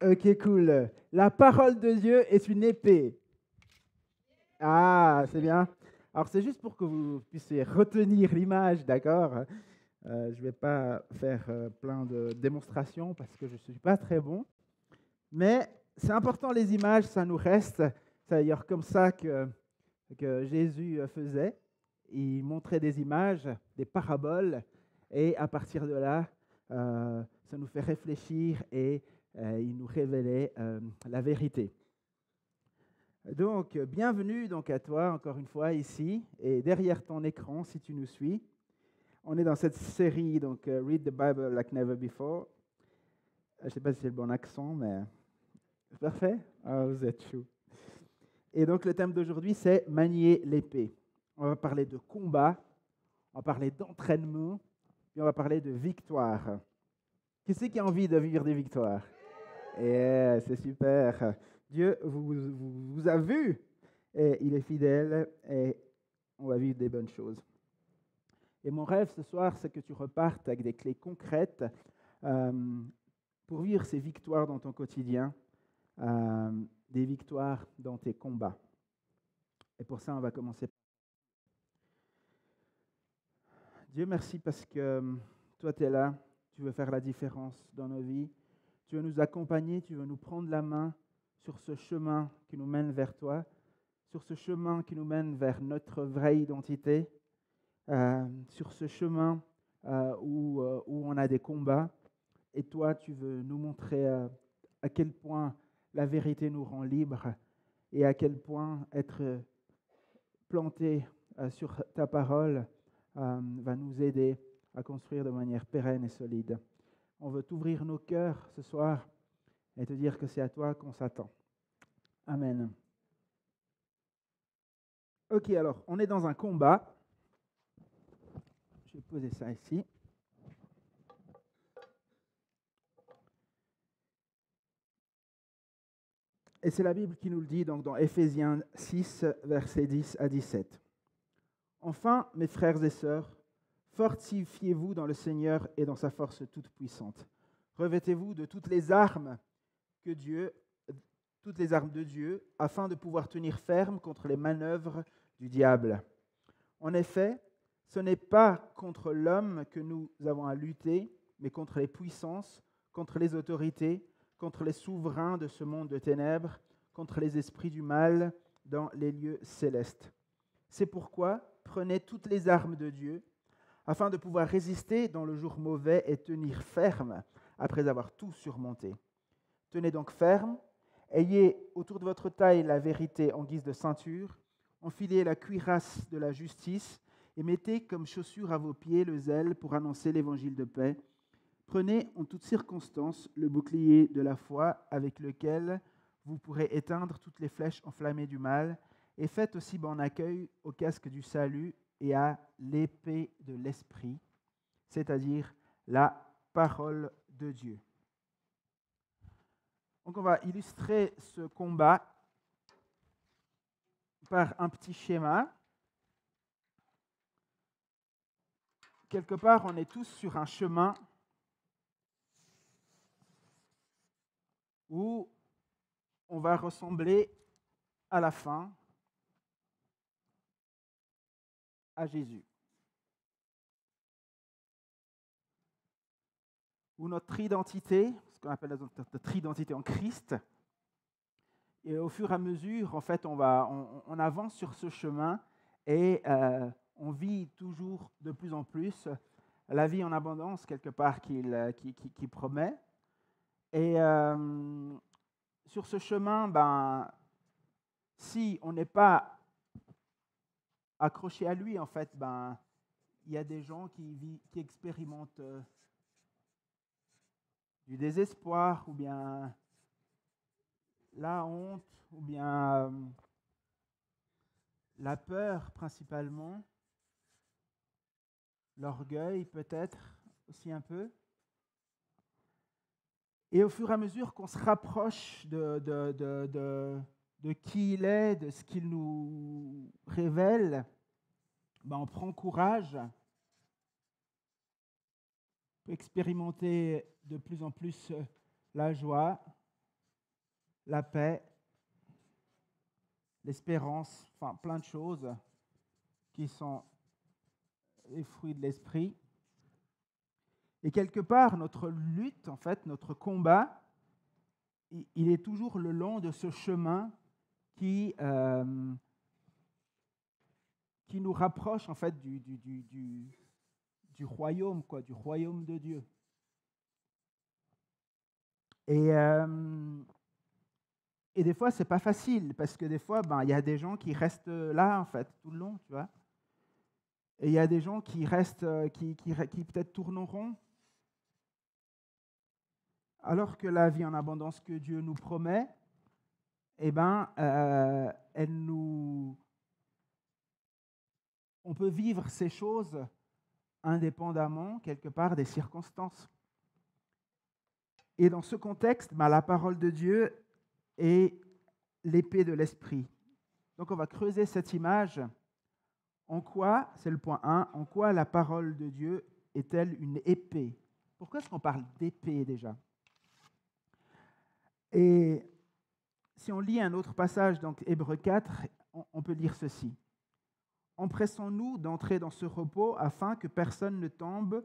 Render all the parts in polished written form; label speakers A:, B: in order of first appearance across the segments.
A: Ok, cool. La parole de Dieu est une épée. Ah, c'est bien. Alors, c'est juste pour que vous puissiez retenir l'image, d'accord? Je ne vais pas faire plein de démonstrations parce que je ne suis pas très bon. Mais c'est important, les images, ça nous reste. C'est d'ailleurs comme ça que Jésus faisait. Il montrait des images, des paraboles, et à partir de là, ça nous fait réfléchir et il nous révélait la vérité. Donc, bienvenue donc à toi encore une fois ici et derrière ton écran si tu nous suis. On est dans cette série donc Read the Bible like never before. Je ne sais pas si c'est le bon accent, mais c'est parfait. Ah, vous êtes chou. Et donc le thème d'aujourd'hui c'est manier l'épée. On va parler de combat, on va parler d'entraînement, puis on va parler de victoire. Qui c'est qui a envie de vivre des victoires? Yeah, c'est super. Dieu vous a vu et il est fidèle et on va vivre des bonnes choses. Et mon rêve ce soir, c'est que tu repartes avec des clés concrètes pour vivre ces victoires dans ton quotidien, des victoires dans tes combats. Et pour ça, on va commencer. Dieu, merci parce que toi, tu es là, tu veux faire la différence dans nos vies, tu veux nous accompagner, tu veux nous prendre la main sur ce chemin qui nous mène vers toi, sur ce chemin qui nous mène vers notre vraie identité, sur ce chemin où on a des combats. Et toi, tu veux nous montrer à quel point la vérité nous rend libres et à quel point être planté sur ta parole va nous aider à construire de manière pérenne et solide. On veut t'ouvrir nos cœurs ce soir et te dire que c'est à toi qu'on s'attend. Amen. Ok, alors, on est dans un combat. Je vais poser ça ici. Et c'est la Bible qui nous le dit donc dans Éphésiens 6, versets 10 à 17. Enfin, mes frères et sœurs, fortifiez-vous dans le Seigneur et dans sa force toute puissante. Revêtez-vous de toutes les armes de Dieu, afin de pouvoir tenir ferme contre les manœuvres du diable. En effet, ce n'est pas contre l'homme que nous avons à lutter, mais contre les puissances, contre les autorités, contre les souverains de ce monde de ténèbres, contre les esprits du mal dans les lieux célestes. C'est pourquoi prenez toutes les armes de Dieu, afin de pouvoir résister dans le jour mauvais et tenir ferme après avoir tout surmonté. Tenez donc ferme, ayez autour de votre taille la vérité en guise de ceinture, enfilez la cuirasse de la justice et mettez comme chaussure à vos pieds le zèle pour annoncer l'évangile de paix. Prenez en toutes circonstances le bouclier de la foi avec lequel vous pourrez éteindre toutes les flèches enflammées du mal, et faites aussi bon accueil au casque du salut et à l'épée de l'esprit, c'est-à-dire la parole de Dieu. Donc on va illustrer ce combat par un petit schéma. Quelque part, on est tous sur un chemin où on va ressembler à la fin à Jésus. Où notre identité, ce qu'on appelle notre identité en Christ, et au fur et à mesure, en fait, on avance sur ce chemin et on vit toujours de plus en plus la vie en abondance, quelque part, qu'il promet. Et sur ce chemin, si on n'est pas accroché à lui, en fait, il y a des gens qui expérimentent du désespoir, ou bien la honte, ou bien la peur principalement, l'orgueil peut-être aussi un peu. Et au fur et à mesure qu'on se rapproche de qui il est, de ce qu'il nous révèle, on prend courage, on peut expérimenter de plus en plus la joie, la paix, l'espérance, enfin plein de choses qui sont les fruits de l'esprit. Et quelque part, notre lutte, en fait, notre combat, il est toujours le long de ce chemin qui nous rapproche en fait du royaume, quoi, du royaume de Dieu. Et des fois, c'est pas facile, parce que des fois, il y a des gens qui restent là, en fait, tout le long, tu vois. Et il y a des gens qui restent, qui peut-être tournent en rond. Alors que la vie en abondance que Dieu nous promet, eh ben, on peut vivre ces choses indépendamment, quelque part, des circonstances. Et dans ce contexte, la parole de Dieu est l'épée de l'esprit. Donc on va creuser cette image. En quoi, c'est le point 1, en quoi la parole de Dieu est-elle une épée? Pourquoi est-ce qu'on parle d'épée déjà? Et si on lit un autre passage, donc Hébreux 4, on peut lire ceci. Empressons-nous d'entrer dans ce repos afin que personne ne tombe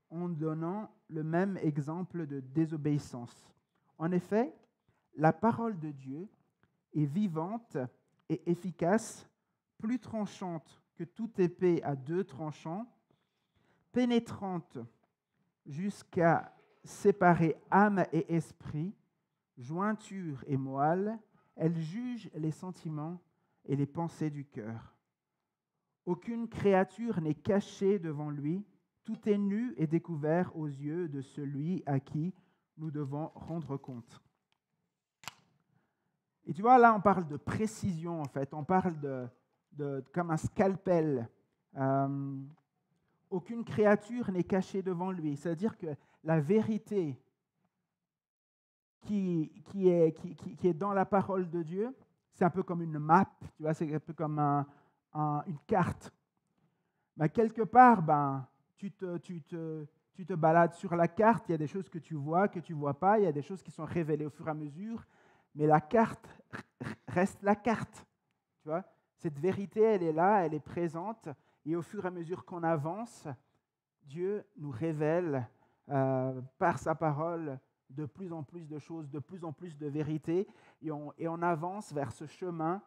A: en donnant le même exemple de désobéissance. En effet, la parole de Dieu est vivante et efficace, plus tranchante que toute épée à deux tranchants, pénétrante jusqu'à séparer âme et esprit, jointure et moelle, elle juge les sentiments et les pensées du cœur. Aucune créature n'est cachée devant lui, tout est nu et découvert aux yeux de celui à qui nous devons rendre compte. Et tu vois, là, on parle de précision, en fait. On parle de comme un scalpel. Aucune créature n'est cachée devant lui. C'est-à-dire que la vérité qui est dans la parole de Dieu, c'est un peu comme une map, tu vois, c'est un peu comme une carte. Quelque part, tu te balades sur la carte, il y a des choses que tu vois pas, il y a des choses qui sont révélées au fur et à mesure, mais la carte reste la carte. Tu vois, cette vérité, elle est là, elle est présente, et au fur et à mesure qu'on avance, Dieu nous révèle par sa parole de plus en plus de choses, de plus en plus de vérités, et on avance vers ce chemin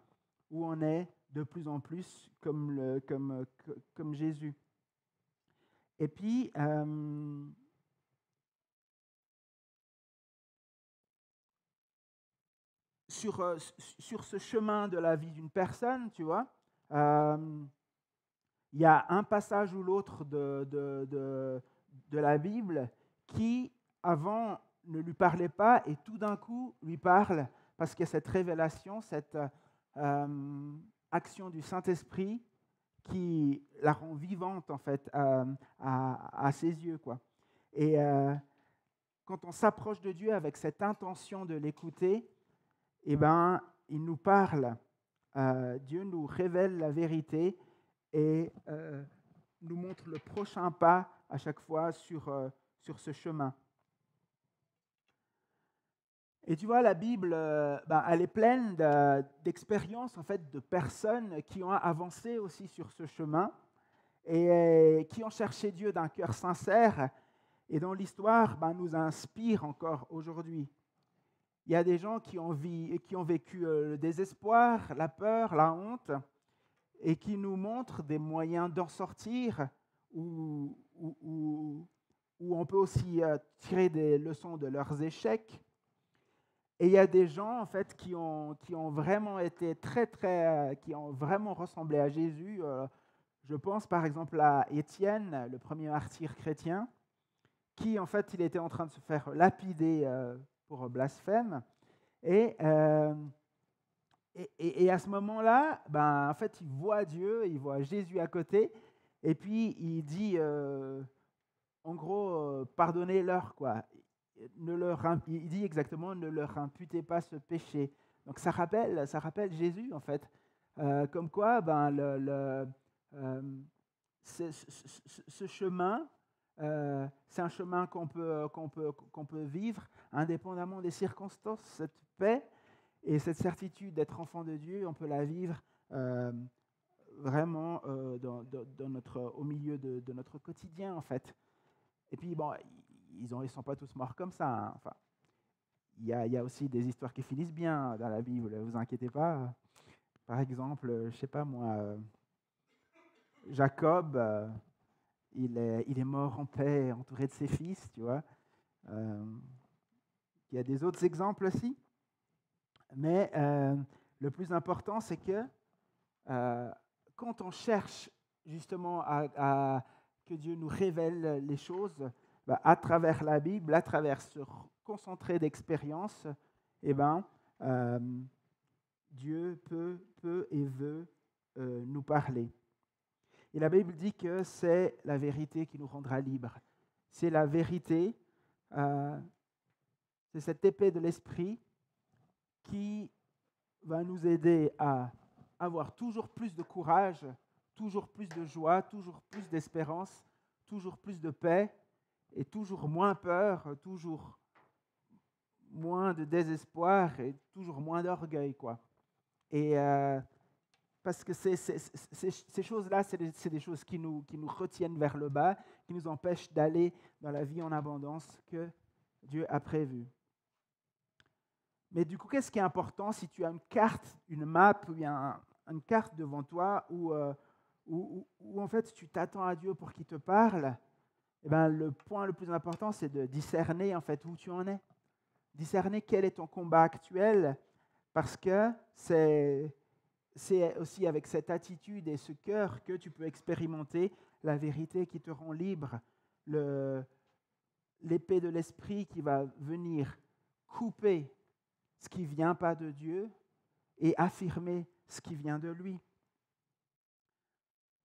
A: où on est de plus en plus comme Jésus. Et puis, sur ce chemin de la vie d'une personne, tu vois, il y a un passage ou l'autre de la Bible qui, avant, ne lui parlait pas et tout d'un coup lui parle parce qu'il y a cette révélation, cette action du Saint-Esprit qui la rend vivante en fait à ses yeux, quoi. Et quand on s'approche de Dieu avec cette intention de l'écouter, eh ben, il nous parle. Dieu nous révèle la vérité et nous montre le prochain pas à chaque fois sur ce chemin. Et tu vois, la Bible, elle est pleine d'expériences en fait, de personnes qui ont avancé aussi sur ce chemin et qui ont cherché Dieu d'un cœur sincère et dont l'histoire nous inspire encore aujourd'hui. Il y a des gens qui ont vécu le désespoir, la peur, la honte, et qui nous montrent des moyens d'en sortir, où on peut aussi tirer des leçons de leurs échecs. Et il y a des gens en fait qui ont vraiment été qui ont vraiment ressemblé à Jésus. Je pense par exemple à Étienne, le premier martyr chrétien, qui en fait il était en train de se faire lapider pour blasphème. Et à ce moment-là, en fait, il voit Dieu, il voit Jésus à côté, et puis il dit, en gros, pardonnez-leur, quoi. Il dit exactement, ne leur imputez pas ce péché. Donc ça rappelle Jésus, en fait. Comme quoi, ce chemin, c'est un chemin qu'on peut vivre indépendamment des circonstances, cette paix. Et cette certitude d'être enfant de Dieu, on peut la vivre vraiment au milieu de notre quotidien, en fait. Et puis, bon, ils ne sont pas tous morts comme ça. Hein. Enfin, il y a aussi des histoires qui finissent bien dans la Bible, ne vous inquiétez pas. Par exemple, je ne sais pas moi, Jacob, il est mort en paix, entouré de ses fils, tu vois. Il y a des autres exemples aussi. Mais le plus important, c'est que quand on cherche justement à que Dieu nous révèle les choses, à travers la Bible, à travers ce concentré d'expériences, eh ben, Dieu peut et veut nous parler. Et la Bible dit que c'est la vérité qui nous rendra libres. C'est la vérité, c'est cette épée de l'esprit qui va nous aider à avoir toujours plus de courage, toujours plus de joie, toujours plus d'espérance, toujours plus de paix et toujours moins peur, toujours moins de désespoir et toujours moins d'orgueil, quoi. Et parce que ces choses-là, c'est des choses qui nous retiennent vers le bas, qui nous empêchent d'aller dans la vie en abondance que Dieu a prévue. Mais du coup, qu'est-ce qui est important si tu as une carte, une map ou bien une carte devant toi où en fait tu t'attends à Dieu pour qu'il te parle? Eh ben, le point le plus important, c'est de discerner en fait où tu en es. Discerner quel est ton combat actuel, parce que c'est aussi avec cette attitude et ce cœur que tu peux expérimenter la vérité qui te rend libre, l'épée de l'esprit qui va venir couper ce qui ne vient pas de Dieu et affirmer ce qui vient de lui.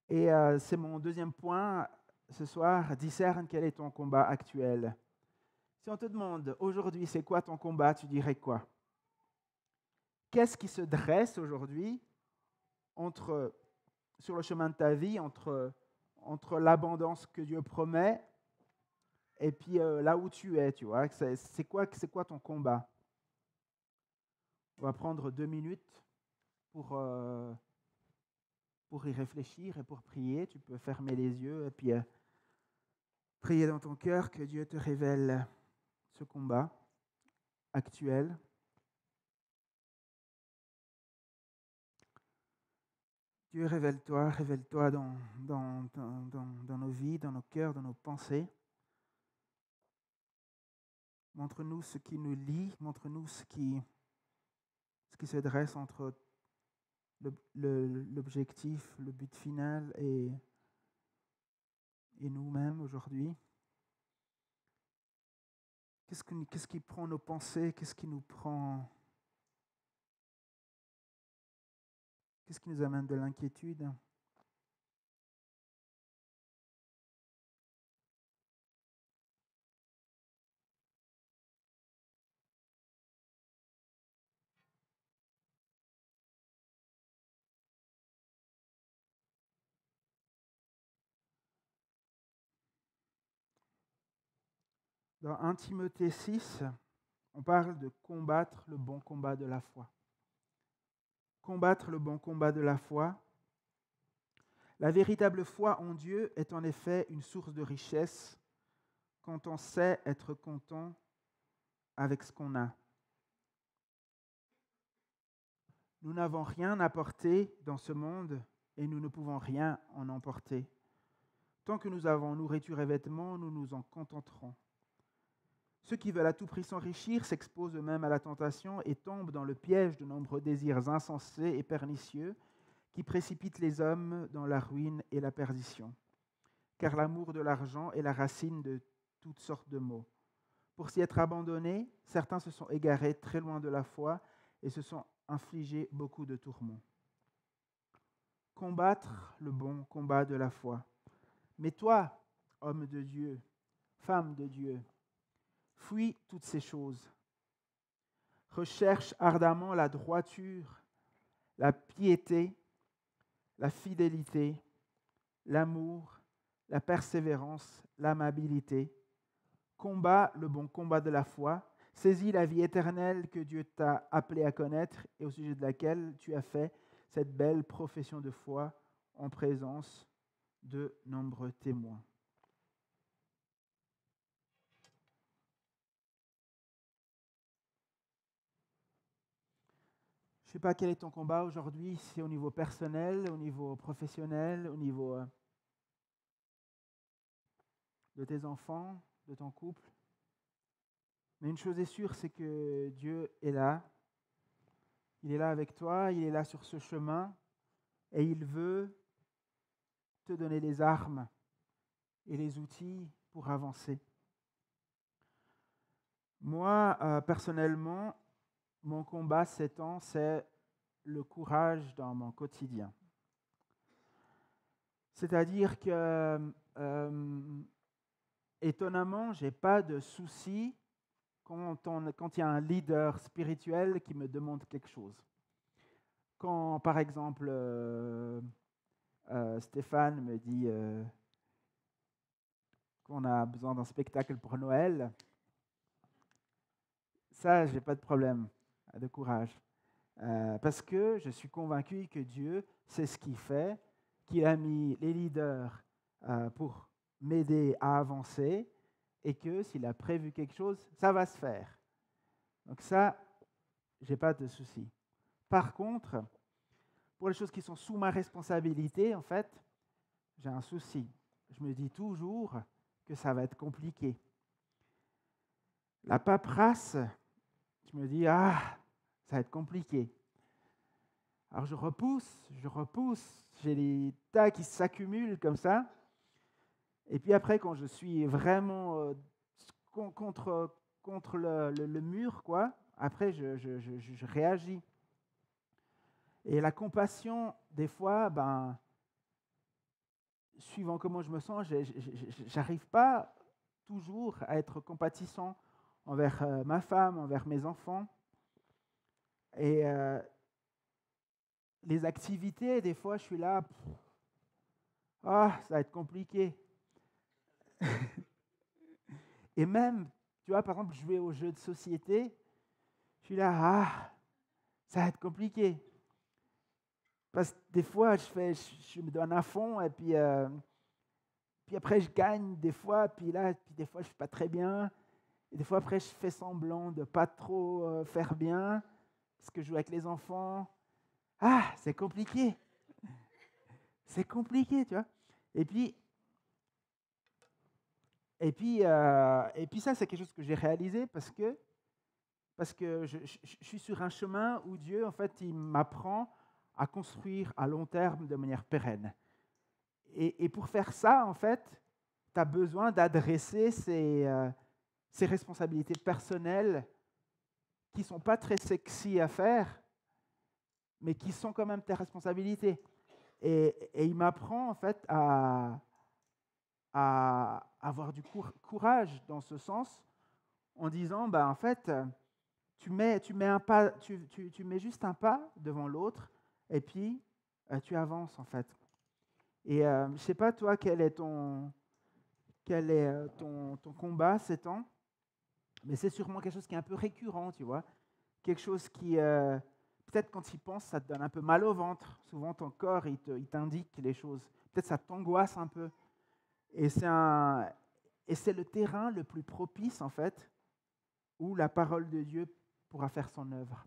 A: Et c'est mon deuxième point ce soir, discerne quel est ton combat actuel. Si on te demande aujourd'hui c'est quoi ton combat, tu dirais quoi? Qu'est-ce qui se dresse aujourd'hui sur le chemin de ta vie, entre l'abondance que Dieu promet et puis là où tu es, tu vois? C'est quoi ton combat? On va prendre 2 minutes pour y réfléchir et pour prier. Tu peux fermer les yeux et puis prier dans ton cœur que Dieu te révèle ce combat actuel. Dieu, révèle-toi dans nos vies, dans nos cœurs, dans nos pensées. Montre-nous ce qui nous lie, montre-nous ce qui se dresse entre l'objectif, le but final et nous-mêmes aujourd'hui. Qu'est-ce qui prend nos pensées? Qu'est-ce qui nous amène de l'inquiétude? Dans 1 Timothée 6, on parle de combattre le bon combat de la foi. Combattre le bon combat de la foi. La véritable foi en Dieu est en effet une source de richesse quand on sait être content avec ce qu'on a. Nous n'avons rien à porter dans ce monde et nous ne pouvons rien en emporter. Tant que nous avons nourriture et vêtements, nous nous en contenterons. Ceux qui veulent à tout prix s'enrichir s'exposent eux-mêmes à la tentation et tombent dans le piège de nombreux désirs insensés et pernicieux qui précipitent les hommes dans la ruine et la perdition. Car l'amour de l'argent est la racine de toutes sortes de maux. Pour s'y être abandonnés, certains se sont égarés très loin de la foi et se sont infligés beaucoup de tourments. Combattre le bon combat de la foi. Mais toi, homme de Dieu, femme de Dieu, fuis toutes ces choses. Recherche ardemment la droiture, la piété, la fidélité, l'amour, la persévérance, l'amabilité. Combat le bon combat de la foi, Saisis la vie éternelle que Dieu t'a appelé à connaître et au sujet de laquelle tu as fait cette belle profession de foi en présence de nombreux témoins. Je ne sais pas quel est ton combat aujourd'hui, si c'est au niveau personnel, au niveau professionnel, au niveau de tes enfants, de ton couple. Mais une chose est sûre, c'est que Dieu est là. Il est là avec toi, il est là sur ce chemin et il veut te donner les armes et les outils pour avancer. Moi, personnellement, mon combat ces temps, c'est le courage dans mon quotidien. C'est-à-dire que, étonnamment, je n'ai pas de souci quand il y a un leader spirituel qui me demande quelque chose. Quand, par exemple, Stéphane me dit qu'on a besoin d'un spectacle pour Noël, ça, je n'ai pas de problème, de courage. Parce que je suis convaincu que Dieu sait ce qu'il fait, qu'il a mis les leaders pour m'aider à avancer et que s'il a prévu quelque chose, ça va se faire. Donc ça, je n'ai pas de souci. Par contre, pour les choses qui sont sous ma responsabilité, en fait, j'ai un souci. Je me dis toujours que ça va être compliqué. La paperasse, je me dis, ça va être compliqué. Alors je repousse, j'ai les tas qui s'accumulent comme ça. Et puis après, quand je suis vraiment contre le mur, quoi, après je réagis. Et la compassion, des fois, suivant comment je me sens, j'arrive pas toujours à être compatissant envers ma femme, envers mes enfants. Et les activités, des fois, je suis là, ça va être compliqué. Et même, tu vois, par exemple, jouer aux jeux de société, je suis là, ça va être compliqué. Parce que des fois, je me donne à fond et puis après, je gagne des fois, puis des fois, je ne fais pas très bien. Et des fois, après, je fais semblant de ne pas trop faire bien parce que je joue avec les enfants. C'est compliqué. C'est compliqué, tu vois. Et puis ça, c'est quelque chose que j'ai réalisé parce que je suis sur un chemin où Dieu, en fait, il m'apprend à construire à long terme de manière pérenne. Et pour faire ça, en fait, tu as besoin d'adresser ces responsabilités personnelles qui ne sont pas très sexy à faire, mais qui sont quand même tes responsabilités. Et il m'apprend, en fait, à avoir du courage dans ce sens, en disant, en fait, tu mets juste un pas devant l'autre, et puis tu avances, en fait. Et je ne sais pas, toi, quel est ton combat ces temps, mais c'est sûrement quelque chose qui est un peu récurrent, tu vois. Quelque chose qui, peut-être quand tu y penses, ça te donne un peu mal au ventre. Souvent, ton corps, il t'indique les choses. Peut-être ça t'angoisse un peu. Et c'est le terrain le plus propice, en fait, où la parole de Dieu pourra faire son œuvre.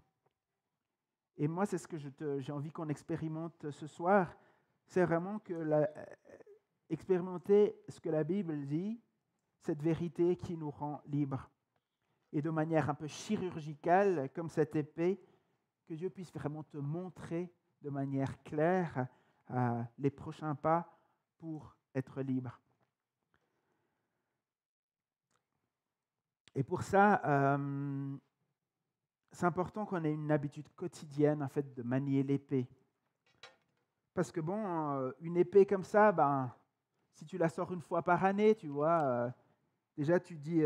A: Et moi, c'est ce que j'ai envie qu'on expérimente ce soir. C'est vraiment expérimenter ce que la Bible dit, cette vérité qui nous rend libres. Et de manière un peu chirurgicale, comme cette épée, que Dieu puisse vraiment te montrer de manière claire les prochains pas pour être libre. Et pour ça, c'est important qu'on ait une habitude quotidienne en fait, de manier l'épée. Parce que une épée comme ça, si tu la sors une fois par année, tu vois, déjà tu te dis,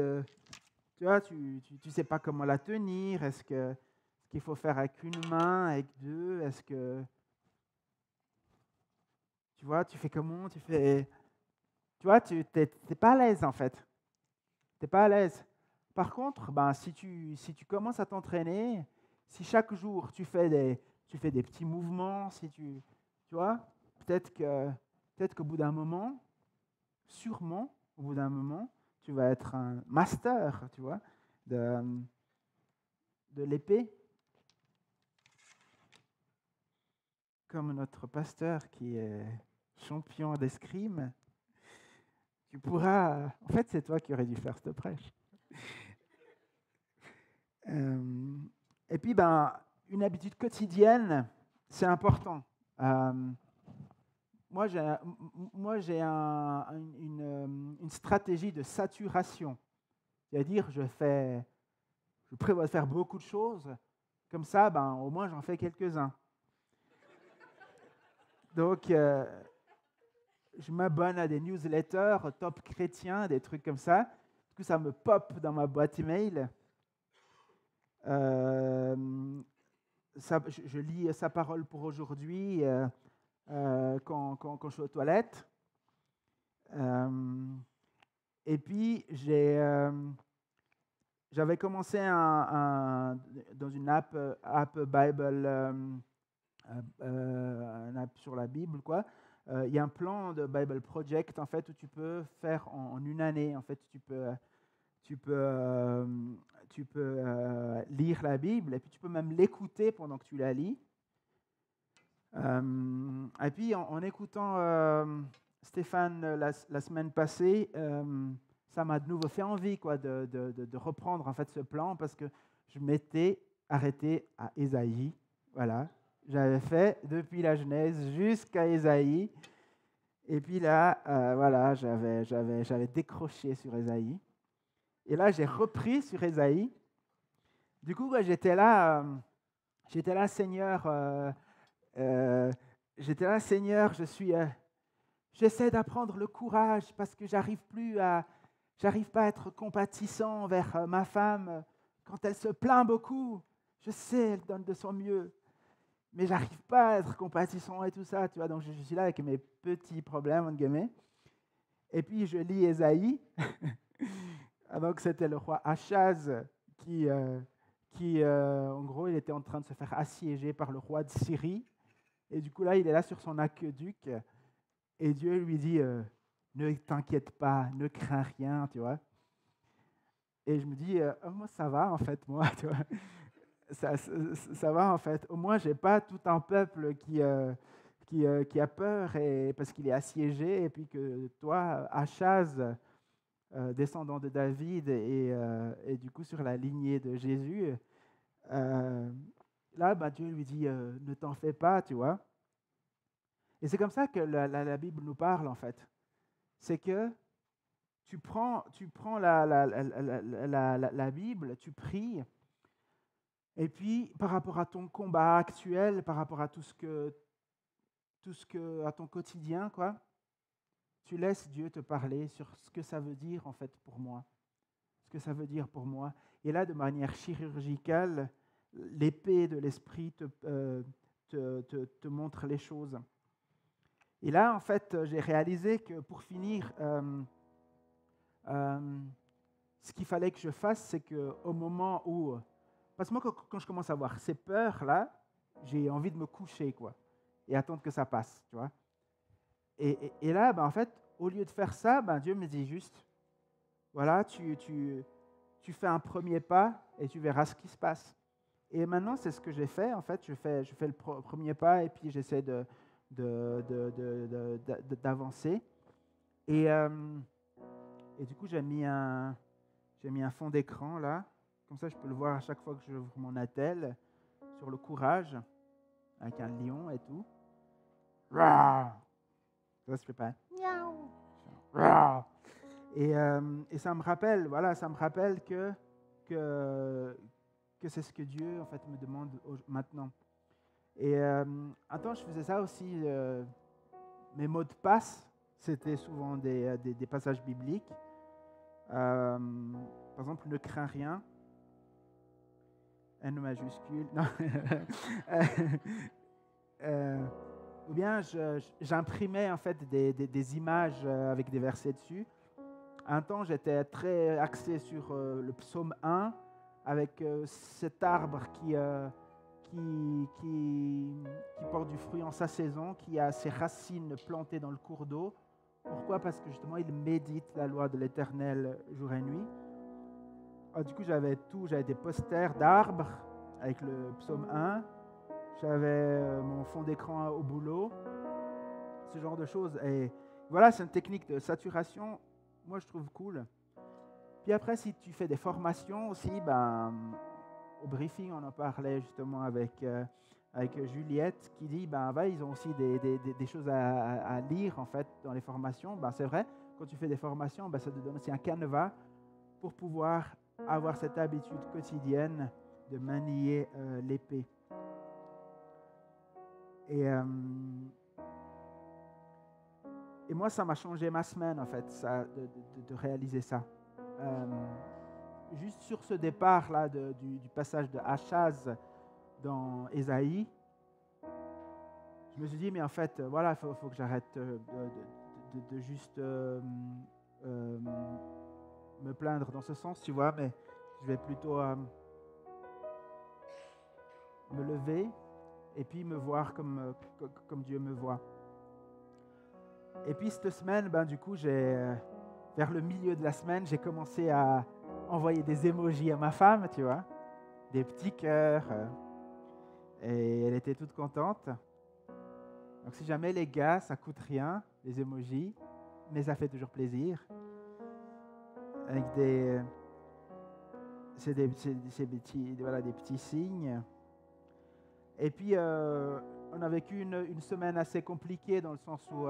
A: tu vois, tu sais pas comment la tenir. Est-ce qu'il faut faire avec une main, avec deux? Est-ce que, tu vois, tu fais comment? Tu vois, t'es pas à l'aise en fait. T'es pas à l'aise. par contre, ben, si tu commences à t'entraîner, si chaque jour tu fais des petits mouvements, si tu vois, peut-être qu'au bout d'un moment, sûrement, au bout d'un moment, tu vas être un master, tu vois, de, de l'épée. Comme notre pasteur qui est champion d'escrime, tu pourras... En fait, c'est toi qui aurais dû faire cette prêche. Et puis, ben, une habitude quotidienne, c'est important. Moi, j'ai une stratégie de saturation. C'est-à-dire, je prévois de faire beaucoup de choses. Comme ça, ben, au moins, j'en fais quelques-uns. Donc, je m'abonne à des newsletters, top chrétien, des trucs comme ça. Du coup, ça me pop dans ma boîte email. Je lis sa parole pour aujourd'hui quand je suis aux toilettes. Et puis, j'avais commencé dans une app Bible, une app sur la Bible, quoi. Il y a un plan de Bible Project en fait où tu peux faire en une année. En fait, tu peux lire la Bible et puis tu peux même l'écouter pendant que tu la lis. Et puis en écoutant Stéphane la semaine passée, ça m'a de nouveau fait envie quoi, de reprendre en fait ce plan parce que je m'étais arrêté à Ésaïe. Voilà. J'avais fait depuis la Genèse jusqu'à Ésaïe. Et puis là, voilà, j'avais décroché sur Ésaïe. Et là, j'ai repris sur Ésaïe. Du coup, j'étais là, Seigneur. J'étais là, Seigneur. J'essaie d'apprendre le courage parce que j'arrive pas à être compatissant envers ma femme quand elle se plaint beaucoup. Je sais, elle donne de son mieux. Mais j'arrive pas à être compatissant et tout ça, tu vois. Donc je suis là avec mes petits problèmes, entre guillemets. Et puis je lis Ésaïe. Donc c'était le roi Achaz qui en gros, il était en train de se faire assiéger par le roi de Syrie. Et du coup là, il est là sur son aqueduc. Et Dieu lui dit, ne t'inquiète pas, ne crains rien, tu vois. Et je me dis, moi ça va en fait, moi, tu vois. Ça va en fait. Au moins, j'ai pas tout un peuple qui a peur parce qu'il est assiégé, et puis que toi, Achaz, descendant de David et du coup sur la lignée de Jésus, là, bah, Dieu lui dit, ne t'en fais pas, tu vois. Et c'est comme ça que la Bible nous parle en fait. C'est que tu prends la Bible, tu pries. Et puis, par rapport à ton combat actuel, par rapport à tout ce que à ton quotidien, quoi, tu laisses Dieu te parler sur ce que ça veut dire en fait pour moi, ce que ça veut dire pour moi. Et là, de manière chirurgicale, l'épée de l'esprit te montre les choses. Et là, en fait, j'ai réalisé que pour finir, ce qu'il fallait que je fasse, c'est qu'au moment où parce que moi, quand je commence à avoir ces peurs-là, j'ai envie de me coucher, quoi, et attendre que ça passe, tu vois. Et là, ben, en fait, au lieu de faire ça, ben, Dieu me dit juste, voilà, tu fais un premier pas et tu verras ce qui se passe. Et maintenant, c'est ce que j'ai fait, en fait. Je fais le premier pas et puis j'essaie d'avancer. Et du coup, j'ai mis un fond d'écran, là. Comme ça, je peux le voir à chaque fois que j'ouvre mon attel, sur le courage, avec un lion et tout. Ça se fait pas. Et ça me rappelle, voilà, ça me rappelle que c'est ce que Dieu en fait me demande maintenant. Et attends, je faisais ça aussi. Mes mots de passe, c'était souvent des passages bibliques. Par exemple, ne crains rien. N majuscule. Non. Ou bien j'imprimais en fait des images avec des versets dessus. Un temps, j'étais très axé sur le psaume 1, avec cet arbre qui porte du fruit en sa saison, qui a ses racines plantées dans le cours d'eau. Pourquoi? Parce que justement, il médite la loi de l'Éternel jour et nuit. Du coup, j'avais des posters d'arbres avec le psaume 1. J'avais mon fond d'écran au boulot, ce genre de choses. Et voilà, c'est une technique de saturation, moi je trouve cool. Puis après, si tu fais des formations aussi, au briefing, on en parlait justement avec Juliette, qui dit, ils ont aussi des choses à lire en fait dans les formations. C'est vrai, quand tu fais des formations, ça te donne aussi un canevas pour pouvoir avoir cette habitude quotidienne de manier l'épée. Et moi, ça m'a changé ma semaine, en fait, de réaliser ça. Juste sur ce départ-là du passage de Achaz dans Ésaïe, je me suis dit, mais en fait, voilà, il faut que j'arrête de juste me plaindre dans ce sens, tu vois, mais je vais plutôt me lever et puis me voir comme Dieu me voit. Et puis cette semaine, du coup, vers le milieu de la semaine, j'ai commencé à envoyer des emojis à ma femme, tu vois, des petits cœurs, et elle était toute contente. Donc si jamais les gars, ça coûte rien, les emojis, mais ça fait toujours plaisir. Avec des petits signes. Et puis, on a vécu une semaine assez compliquée dans le sens où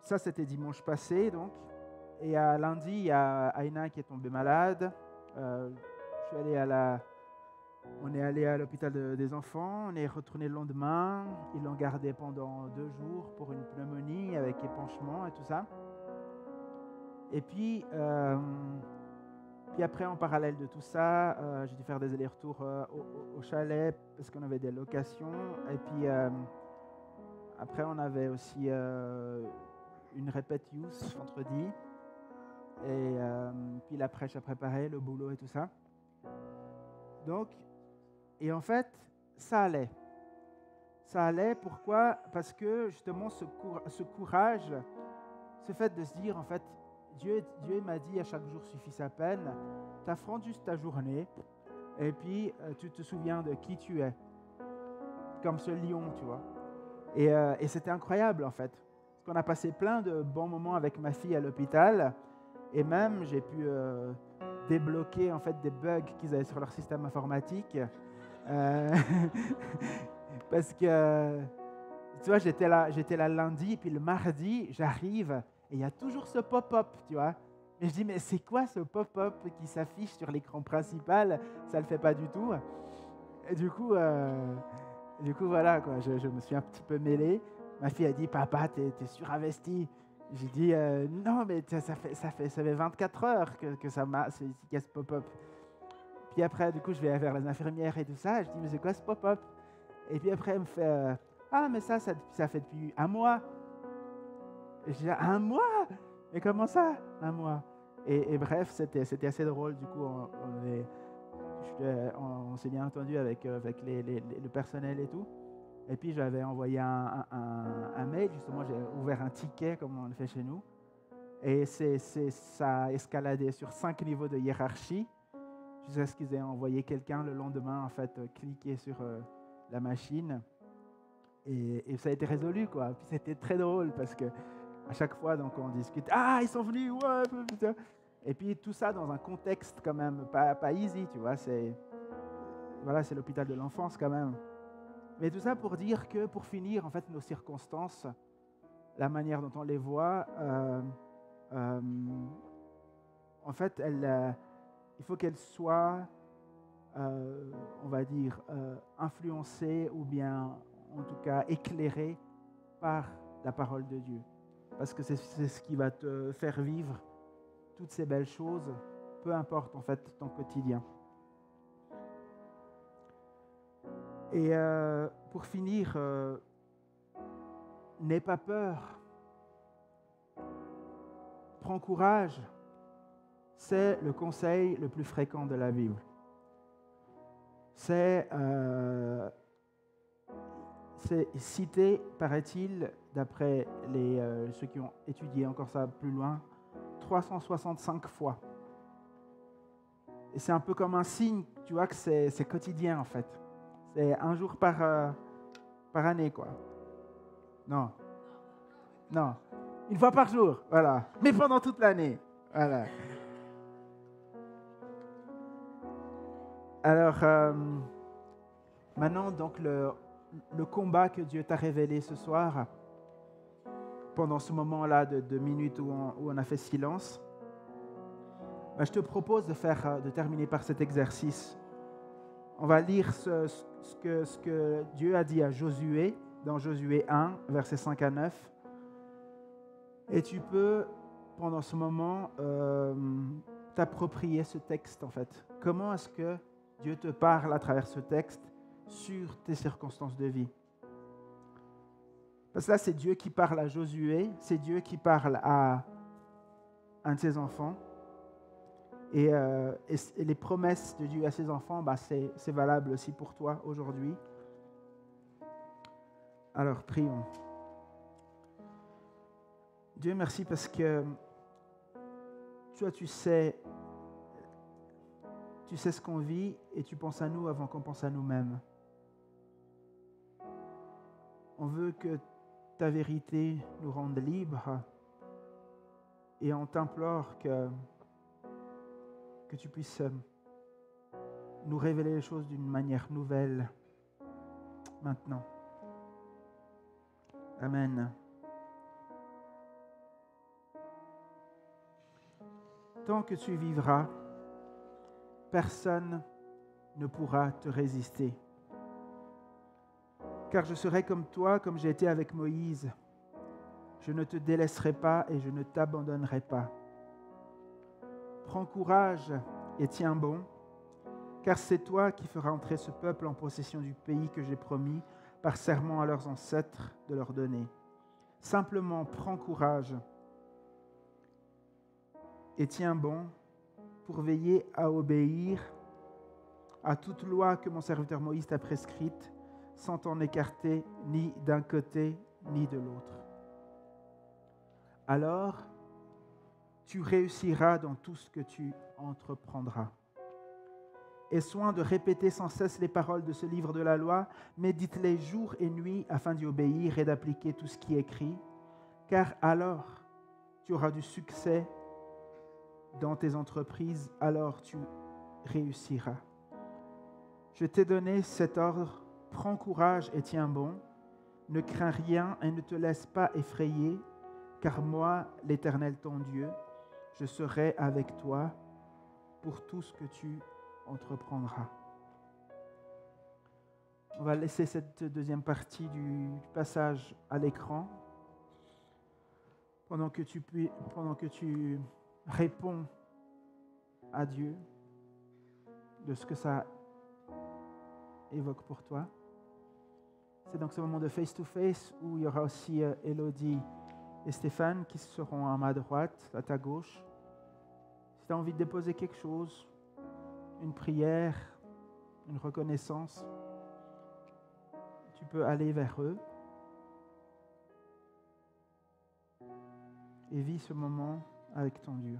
A: ça, c'était dimanche passé, donc. Et à lundi, il y a Aina qui est tombée malade. On est allé à l'hôpital des enfants. On est retourné le lendemain. Ils l'ont gardé pendant 2 jours pour une pneumonie avec épanchement et tout ça. Et puis après, en parallèle de tout ça, j'ai dû faire des allers-retours au chalet parce qu'on avait des locations. Et puis après, on avait aussi une répète youth vendredi. Et puis la prêche à préparer, le boulot et tout ça. Donc, et en fait, ça allait. Ça allait, pourquoi? Parce que justement, ce courage, ce fait de se dire, en fait, Dieu m'a dit à chaque jour suffit sa peine, tu affrontes juste ta journée, et puis tu te souviens de qui tu es, comme ce lion, tu vois. Et c'était incroyable, en fait. Parce qu'on a passé plein de bons moments avec ma fille à l'hôpital, et même j'ai pu débloquer en fait des bugs qu'ils avaient sur leur système informatique. Parce que, tu vois, j'étais là lundi, et puis le mardi, j'arrive, et il y a toujours ce pop-up, tu vois. Et je dis, mais c'est quoi ce pop-up qui s'affiche sur l'écran principal? Ça le fait pas du tout. Et du coup, voilà, quoi, je me suis un petit peu mêlé. Ma fille a dit, papa, t'es surinvesti. J'ai dit, non, mais ça fait 24 heures que ça m'a, qu'il y a ce pop-up. Puis après, du coup, je vais vers les infirmières et tout ça. Je dis, mais c'est quoi ce pop-up? Et puis après, elle me fait, ah, mais ça fait depuis 1 mois. Et je dis, 1 mois? Mais comment ça, 1 mois? Et bref, c'était assez drôle. Du coup, on s'est bien entendu avec le personnel et tout. Et puis, j'avais envoyé un mail. Justement, j'ai ouvert un ticket, comme on le fait chez nous. Et ça a escaladé sur 5 niveaux de hiérarchie, jusqu'à ce qu'ils aient envoyé quelqu'un le lendemain, en fait, cliquer sur la machine. Et ça a été résolu, quoi. Puis c'était très drôle, parce que à chaque fois, donc, on discute. Ah, ils sont venus, ouais, putain. Et puis tout ça dans un contexte quand même pas easy, tu vois. C'est l'hôpital de l'enfance quand même. Mais tout ça pour dire que, pour finir, en fait, nos circonstances, la manière dont on les voit, en fait, il faut qu'elles soient, on va dire, influencées ou bien, en tout cas, éclairées par la parole de Dieu. Parce que c'est ce qui va te faire vivre toutes ces belles choses, peu importe, en fait, ton quotidien. Et pour finir, n'aie pas peur. prends courage, c'est le conseil le plus fréquent de la Bible. C'est cité, paraît-il, d'après ceux qui ont étudié encore ça plus loin, 365 fois. Et c'est un peu comme un signe, tu vois, que c'est quotidien en fait. C'est un jour par année, quoi. Non. Une fois par jour, voilà. Mais pendant toute l'année, voilà. Alors, maintenant, donc, le combat que Dieu t'a révélé ce soir, pendant ce moment-là de minutes où on a fait silence, je te propose de terminer par cet exercice. On va lire ce que Dieu a dit à Josué, dans Josué 1, versets 5 à 9. Et tu peux, pendant ce moment, t'approprier ce texte, en fait. Comment est-ce que Dieu te parle à travers ce texte sur tes circonstances de vie? Parce que là, c'est Dieu qui parle à Josué, c'est Dieu qui parle à un de ses enfants. Et les promesses de Dieu à ses enfants, c'est valable aussi pour toi aujourd'hui. Alors, prions. Dieu, merci parce que toi, tu sais ce qu'on vit et tu penses à nous avant qu'on pense à nous-mêmes. On veut que ta vérité nous rende libres et on t'implore que tu puisses nous révéler les choses d'une manière nouvelle maintenant. Amen. Tant que tu vivras, personne ne pourra te résister. Car je serai comme toi, comme j'ai été avec Moïse. Je ne te délaisserai pas et je ne t'abandonnerai pas. Prends courage et tiens bon, car c'est toi qui feras entrer ce peuple en possession du pays que j'ai promis par serment à leurs ancêtres de leur donner. Simplement, prends courage et tiens bon pour veiller à obéir à toute loi que mon serviteur Moïse t'a prescrite, sans t'en écarter ni d'un côté ni de l'autre. Alors, tu réussiras dans tout ce que tu entreprendras. Aie soin de répéter sans cesse les paroles de ce livre de la loi, médite-les jour et nuit afin d'y obéir et d'appliquer tout ce qui est écrit, car alors tu auras du succès dans tes entreprises, alors tu réussiras. Je t'ai donné cet ordre, prends courage et tiens bon, ne crains rien et ne te laisse pas effrayer, car moi, l'Éternel ton Dieu, je serai avec toi pour tout ce que tu entreprendras. On va laisser cette deuxième partie du passage à l'écran pendant que tu réponds à Dieu de ce que ça évoque pour toi. C'est donc ce moment de face-to-face où il y aura aussi Elodie et Stéphane qui seront à ma droite, à ta gauche. Si tu as envie de déposer quelque chose, une prière, une reconnaissance, tu peux aller vers eux et vis ce moment avec ton Dieu.